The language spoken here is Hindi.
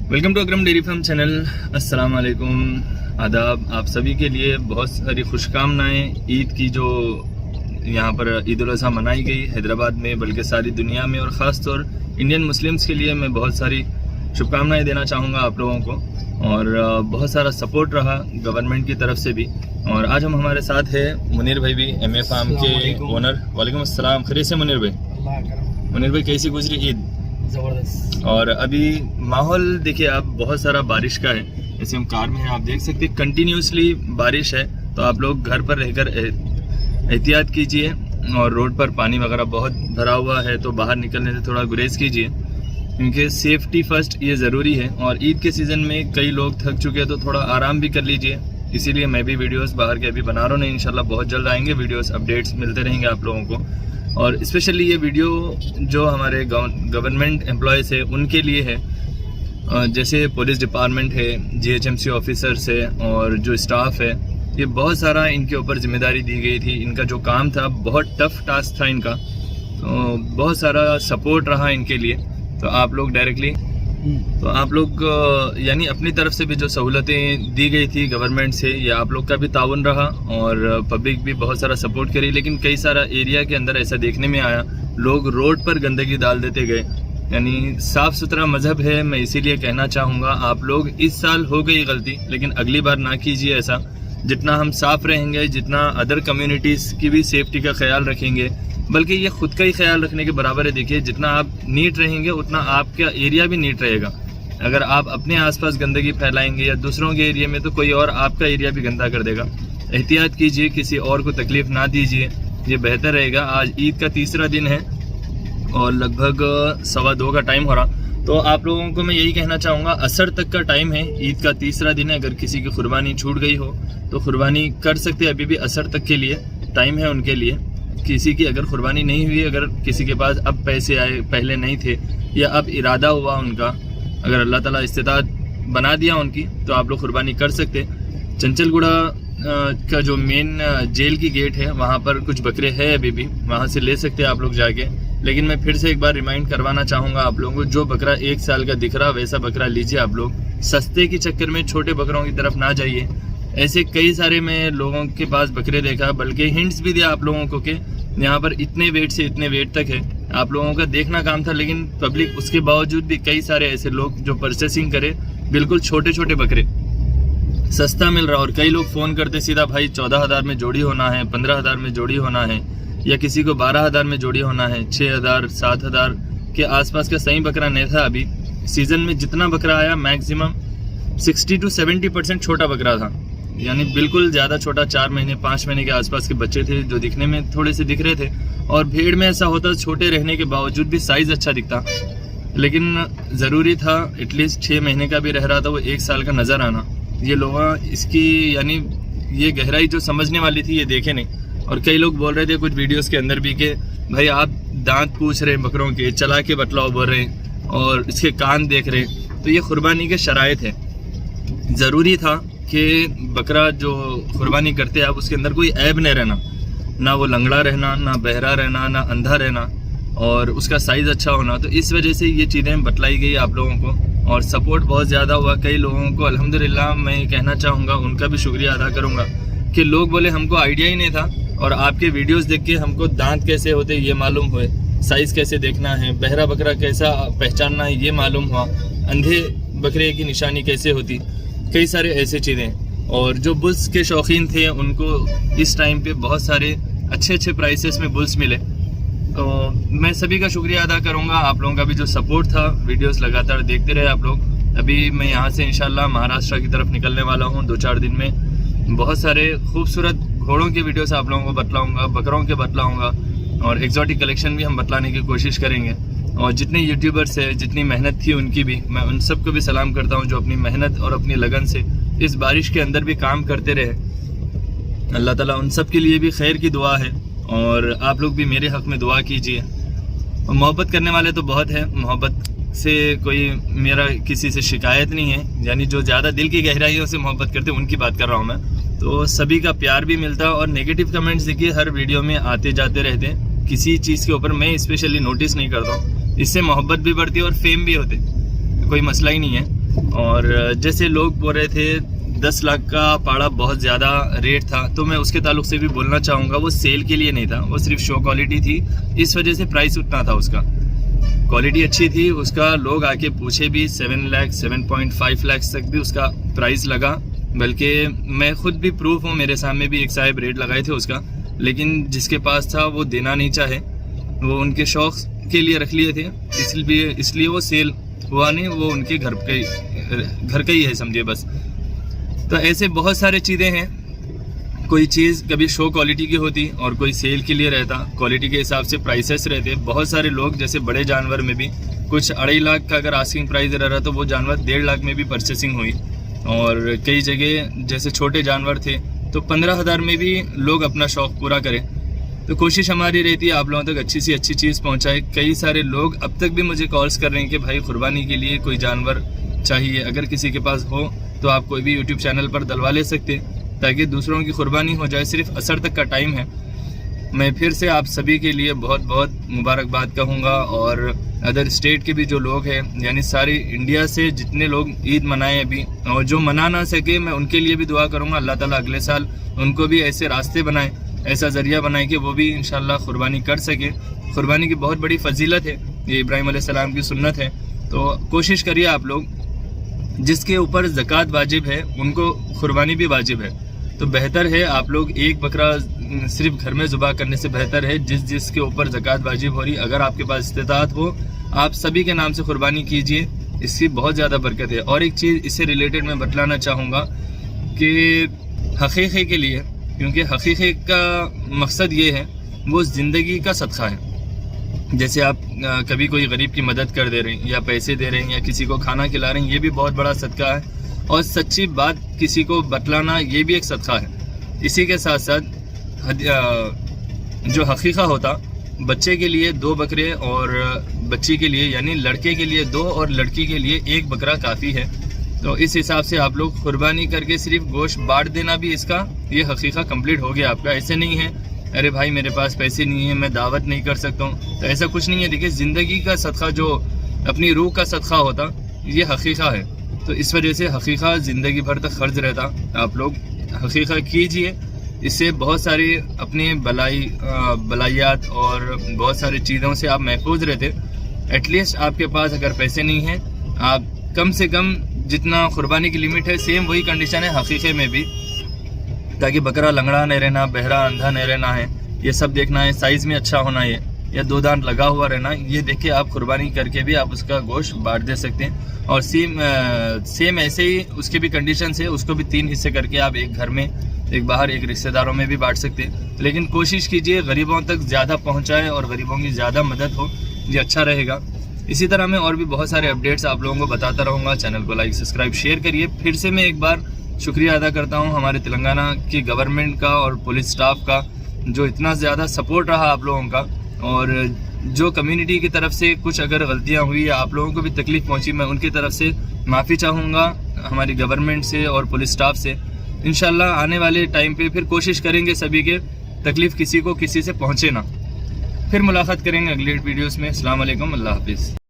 Welcome to Akram dairy farm channel. अस्सलाम वालेकुम, आदाब। आप सभी के लिए बहुत सारी खुशकामनाएं। ईद की जो यहाँ पर ईद उल अज़हा मनाई गई हैदराबाद में, बल्कि सारी दुनिया में, और ख़ास तौर इंडियन मुस्लिम्स के लिए मैं बहुत सारी शुभकामनाएं देना चाहूँगा आप लोगों को। और बहुत सारा सपोर्ट रहा गवर्नमेंट की तरफ से भी। और आज हमारे साथ है मुनीर भाई भी, MA फार्म के ओनर। वालेकुम अस्सलाम। खैरियत से मुनीर भाई? मुनीर भाई कैसी गुजरी ईद? ज़बरदस्त। और अभी माहौल देखिए आप, बहुत सारा बारिश का है। जैसे हम कार में हैं, आप देख सकते हैं कंटिन्यूसली बारिश है। तो आप लोग घर पर रहकर एहतियात कीजिए, और रोड पर पानी वगैरह बहुत भरा हुआ है तो बाहर निकलने से थोड़ा गुरेज कीजिए, क्योंकि सेफ्टी फर्स्ट ये ज़रूरी है। और ईद के सीज़न में कई लोग थक चुके हैं तो थोड़ा आराम भी कर लीजिए। इसीलिए मैं भी वीडियोस बाहर के अभी बना रहा हूँ, नहीं इंशाल्लाह बहुत जल्द आएंगे वीडियोस, अपडेट्स मिलते रहेंगे आप लोगों को। और स्पेशली ये वीडियो जो हमारे गवर्नमेंट एम्प्लॉयज़ है उनके लिए है, जैसे पुलिस डिपार्टमेंट है, GHMC ऑफिसर्स है, और जो स्टाफ है, ये बहुत सारा इनके ऊपर जिम्मेदारी दी गई थी। इनका जो काम था बहुत टफ टास्क था इनका, तो बहुत सारा सपोर्ट रहा इनके लिए। तो आप लोग डायरेक्टली यानी अपनी तरफ से भी जो सहूलतें दी गई थी गवर्नमेंट से, ये आप लोग का भी ताउन रहा, और पब्लिक भी बहुत सारा सपोर्ट करी। लेकिन कई सारा एरिया के अंदर ऐसा देखने में आया, लोग रोड पर गंदगी डाल देते गए। यानी साफ़ सुथरा मज़हब है, मैं इसीलिए कहना चाहूँगा आप लोग, इस साल हो गई गलती, लेकिन अगली बार ना कीजिए ऐसा। जितना हम साफ़ रहेंगे, जितना अदर कम्युनिटीज़ की भी सेफ्टी का ख्याल रखेंगे, बल्कि ये खुद का ही ख्याल रखने के बराबर है। देखिए, जितना आप नीट रहेंगे उतना आपका एरिया भी नीट रहेगा। अगर आप अपने आसपास गंदगी फैलाएंगे या दूसरों के एरिया में, तो कोई और आपका एरिया भी गंदा कर देगा। एहतियात कीजिए, किसी और को तकलीफ़ ना दीजिए, ये बेहतर रहेगा। आज ईद का तीसरा दिन है और लगभग 1:15 का टाइम हो रहा। तो आप लोगों को मैं यही कहना चाहूँगा, असर तक का टाइम है, ईद का तीसरा दिन है। अगर किसी की कुर्बानी छूट गई हो तो कुर्बानी कर सकते हैं, अभी भी असर तक के लिए टाइम है उनके लिए। किसी की अगर कुर्बानी नहीं हुई, अगर किसी के पास अब पैसे आए, पहले नहीं थे, या अब इरादा हुआ उनका, अगर अल्लाह ताला इस्तिताअत बना दिया उनकी, तो आप लोग कुर्बानी कर सकते। चंचलगुड़ा का जो मेन जेल की गेट है, वहाँ पर कुछ बकरे हैं अभी भी, वहाँ से ले सकते हैं आप लोग जाके। लेकिन मैं फिर से एक बार रिमाइंड करवाना चाहूँगा आप लोगों को, जो बकरा 1 साल का दिख रहा वैसा बकरा लीजिए आप लोग। सस्ते के चक्कर में छोटे बकरों की तरफ ना जाइए। ऐसे कई सारे मैं लोगों के पास बकरे देखा, बल्कि हिंट्स भी दिया आप लोगों को कि यहाँ पर इतने वेट से इतने वेट तक है। आप लोगों का देखना काम था, लेकिन पब्लिक उसके बावजूद भी कई सारे ऐसे लोग जो परचेसिंग करे, बिल्कुल छोटे छोटे बकरे सस्ता मिल रहा। और कई लोग फ़ोन करते सीधा, भाई 14,000 में जोड़ी होना है, 15,000 में जोड़ी होना है, या किसी को 12,000 में जोड़ी होना है। 6,000 7,000 के आसपास का सही बकरा नहीं था। अभी सीज़न में जितना बकरा आया, मैक्सिमम 60 to 70% छोटा बकरा था। यानी बिल्कुल ज़्यादा छोटा, 4 महीने 5 महीने के आसपास के बच्चे थे, जो दिखने में थोड़े से दिख रहे थे। और भीड़ में ऐसा होता, छोटे रहने के बावजूद भी साइज़ अच्छा दिखता, लेकिन ज़रूरी था एटलीस्ट 6 महीने का भी रह रहा था, वो 1 साल का नज़र आना। ये लोग इसकी यानी ये गहराई जो समझने वाली थी, ये देखे नहीं। और कई लोग बोल रहे थे कुछ वीडियोस के अंदर भी कि भाई आप दांत पूछ रहे हैं बकरों के, चला के बतलाओ बोल रहे हैं, और इसके कान देख रहे हैं। तो ये कुर्बानी के शराइत है। ज़रूरी था कि बकरा जो कुर्बानी करते हैं आप, उसके अंदर कोई ऐब नहीं रहना, ना वो लंगड़ा रहना, ना बहरा रहना, ना अंधा रहना, और उसका साइज़ अच्छा होना। तो इस वजह से ये चीज़ें बतलाई गई आप लोगों को, और सपोर्ट बहुत ज़्यादा हुआ कई लोगों को। अल्हम्दुलिल्लाह, मैं कहना चाहूँगा, उनका भी शुक्रिया अदा करूँगा कि लोग बोले हमको आइडिया ही नहीं था, और आपके वीडियोस देख के हमको दांत कैसे होते ये मालूम हुए, साइज़ कैसे देखना है, बहरा बकरा कैसा पहचानना है ये मालूम हुआ, अंधे बकरे की निशानी कैसे होती, कई सारे ऐसे चीज़ें। और जो बुल्स के शौकीन थे उनको इस टाइम पे बहुत सारे अच्छे अच्छे प्राइसेस में बुल्स मिले। तो मैं सभी का शुक्रिया अदा करूँगा। आप लोगों का भी जो सपोर्ट था, वीडियोस लगातार देखते रहे आप लोग। अभी मैं यहाँ से इंशाल्लाह महाराष्ट्र की तरफ निकलने वाला हूँ 2-4 दिन में। बहुत सारे खूबसूरत घोड़ों के वीडियोस आप लोगों को बतलाऊँगा, बकरों के बतलाऊँगा, और एक्जॉटिक कलेक्शन भी हम बतलाने की कोशिश करेंगे। और जितने यूट्यूबर्स है, जितनी मेहनत थी उनकी भी, मैं उन सबको भी सलाम करता हूँ जो अपनी मेहनत और अपनी लगन से इस बारिश के अंदर भी काम करते रहे। अल्लाह ताला उन सब के लिए भी खैर की दुआ है, और आप लोग भी मेरे हक़ में दुआ कीजिए। मोहब्बत करने वाले तो बहुत है, मोहब्बत से कोई मेरा किसी से शिकायत नहीं है। यानी जो ज़्यादा दिल की गहराइयों से मोहब्बत करते उनकी बात कर रहा हूँ मैं। तो सभी का प्यार भी मिलता, और नेगेटिव कमेंट्स देखिए हर वीडियो में आते जाते रहते हैं। किसी चीज़ के ऊपर मैं स्पेशली नोटिस नहीं करता हूँ, इससे मोहब्बत भी बढ़ती है और फेम भी होते, कोई मसला ही नहीं है। और जैसे लोग बोल रहे थे 10 लाख का पाड़ा बहुत ज़्यादा रेट था, तो मैं उसके ताल्लुक से भी बोलना चाहूँगा, वो सेल के लिए नहीं था, वो सिर्फ शो क्वालिटी थी, इस वजह से प्राइस उतना था। उसका क्वालिटी अच्छी थी, उसका लोग आके पूछे भी 7 लाख 7.5 लाख तक भी उसका प्राइस लगा। बल्कि मैं खुद भी प्रूफ हूँ, मेरे सामने भी एक साहब रेट लगाए थे उसका, लेकिन जिसके पास था वो देना नहीं चाहे, वो उनके शौक़ के लिए रख लिए थे, इसलिए वो सेल हुआ नहीं, वो उनके घर का ही है समझिए बस। तो ऐसे बहुत सारे चीज़ें हैं, कोई चीज़ कभी शो क्वालिटी की होती और कोई सेल के लिए रहता, क्वालिटी के हिसाब से प्राइसेस रहते। बहुत सारे लोग जैसे बड़े जानवर में भी कुछ 2.5 लाख का अगर आस्किंग प्राइस रह रहा तो वो जानवर 1.5 लाख में भी परचेसिंग हुई, और कई जगह जैसे छोटे जानवर थे तो 15,000 में भी लोग अपना शौक़ पूरा करें। तो कोशिश हमारी रहती है आप लोगों तक अच्छी सी अच्छी चीज़ पहुंचाए। कई सारे लोग अब तक भी मुझे कॉल्स कर रहे हैं कि भाई कुर्बानी के लिए कोई जानवर चाहिए, अगर किसी के पास हो तो आप कोई भी यूट्यूब चैनल पर डलवा ले सकते, ताकि दूसरों की कुर्बानी हो जाए। सिर्फ असर तक का टाइम है। मैं फिर से आप सभी के लिए बहुत बहुत मुबारकबाद कहूँगा, और अदर स्टेट के भी जो लोग हैं, यानी सारी इंडिया से जितने लोग ईद मनाएं अभी, और जो मना ना सके मैं उनके लिए भी दुआ करूँगा, अल्लाह ताला अगले साल उनको भी ऐसे रास्ते बनाए, ऐसा ज़रिया बनाए कि वो भी इंशाल्लाह कुर्बानी कर सके। कुर्बानी की बहुत बड़ी फजीलत है, ये इब्राहीम अलैहिस्सलाम की सुन्नत है। तो कोशिश करिए आप लोग, जिसके ऊपर ज़कात वाजिब है उनको कुर्बानी भी वाजिब है, तो बेहतर है आप लोग एक बकरा सिर्फ घर में ज़ुबा करने से बेहतर है जिसके ऊपर ज़कात वाजिब हो रही, अगर आपके पास इस्तिताअत हो आप सभी के नाम से कुर्बानी कीजिए, इसकी बहुत ज़्यादा बरकत है। और एक चीज़ इससे रिलेटेड मैं बतलाना चाहूँगा कि हकीक़े के लिए, क्योंकि हकीक़े का मकसद ये है वो ज़िंदगी का सदका है। जैसे आप कभी कोई गरीब की मदद कर दे रहे हैं, या पैसे दे रहे हैं, या किसी को खाना खिला रहे हैं, ये भी बहुत बड़ा सदका है। और सच्ची बात किसी को बतलाना ये भी एक सदका है। इसी के साथ साथ जो हकीक़ा होता, बच्चे के लिए 2 बकरे और बच्ची के लिए यानी लड़के के लिए 2 और लड़की के लिए 1 बकरा काफ़ी है। तो इस हिसाब से आप लोग कुर्बानी करके सिर्फ गोश्त बांट देना भी इसका ये हकीक़ा कंप्लीट हो गया आपका। ऐसे नहीं है अरे भाई मेरे पास पैसे नहीं है मैं दावत नहीं कर सकता हूँ, तो ऐसा कुछ नहीं है। देखिए ज़िंदगी का सदका जो अपनी रूह का सदका होता ये हकीक़ा है, तो इस वजह से हकीक़ा ज़िंदगी भर तक ख़र्च रहता। आप लोग हकीक़ा कीजिए, इससे बहुत सारी अपनी बलायात और बहुत सारी चीज़ों से आप महफूज रहते। एटलीस्ट आपके पास अगर पैसे नहीं हैं, आप कम से कम जितना कुर्बानी की लिमिट है सेम वही कंडीशन है हकीक़े में भी, ताकि बकरा लंगड़ा नहीं रहना, बहरा अंधा नहीं रहना है, ये सब देखना है। साइज़ में अच्छा होना है, या 2 दांत लगा हुआ रहना, ये देख के आप कुर्बानी करके भी आप उसका गोश्त बांट दे सकते हैं। और सेम ऐसे ही उसके भी कंडीशन है, उसको भी 3 हिस्से करके आप एक घर में, एक बाहर, एक रिश्तेदारों में भी बांट सकते हैं। लेकिन कोशिश कीजिए गरीबों तक ज़्यादा पहुँचाए और गरीबों की ज़्यादा मदद हो, ये अच्छा रहेगा। इसी तरह मैं और भी बहुत सारे अपडेट्स आप लोगों को बताता रहूँगा। चैनल को लाइक सब्सक्राइब शेयर करिए। फिर से मैं एक बार शुक्रिया अदा करता हूँ हमारे तेलंगाना की गवर्नमेंट का और पुलिस स्टाफ का, जो इतना ज़्यादा सपोर्ट रहा आप लोगों का। और जो कम्युनिटी की तरफ से कुछ अगर गलतियाँ हुई या आप लोगों को भी तकलीफ़ पहुँची, मैं उनकी तरफ से माफ़ी चाहूँगा हमारी गवर्नमेंट से और पुलिस स्टाफ से। इंशाल्लाह आने वाले टाइम पे फिर कोशिश करेंगे सभी के तकलीफ़ किसी को किसी से पहुँचे ना। फिर मुलाकात करेंगे अगले वीडियोस में। अस्सलाम वालेकुम, अल्लाह हाफिज़।